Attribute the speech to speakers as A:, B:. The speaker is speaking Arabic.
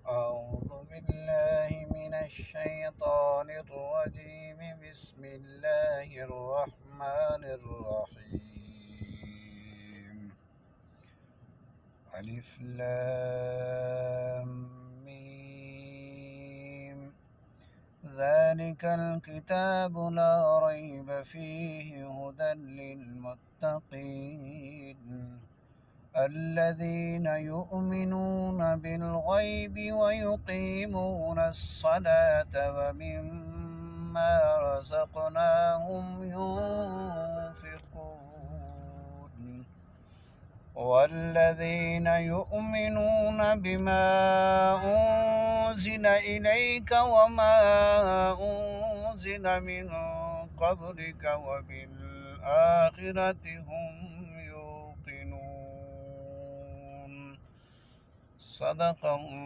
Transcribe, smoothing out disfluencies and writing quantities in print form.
A: أعوذ بالله من الشيطان الرجيم. بسم الله الرحمن الرحيم. ألف لام ميم. ذلك الكتاب لا ريب فيه هدى للمتقين الذين يؤمنون بالغيب ويقيمون الصلاة ومما رزقناهم ينفقون والذين يؤمنون بما أنزل إليك وما أنزل من قبلك وبالآخرة هم يوقنون. صدق الله.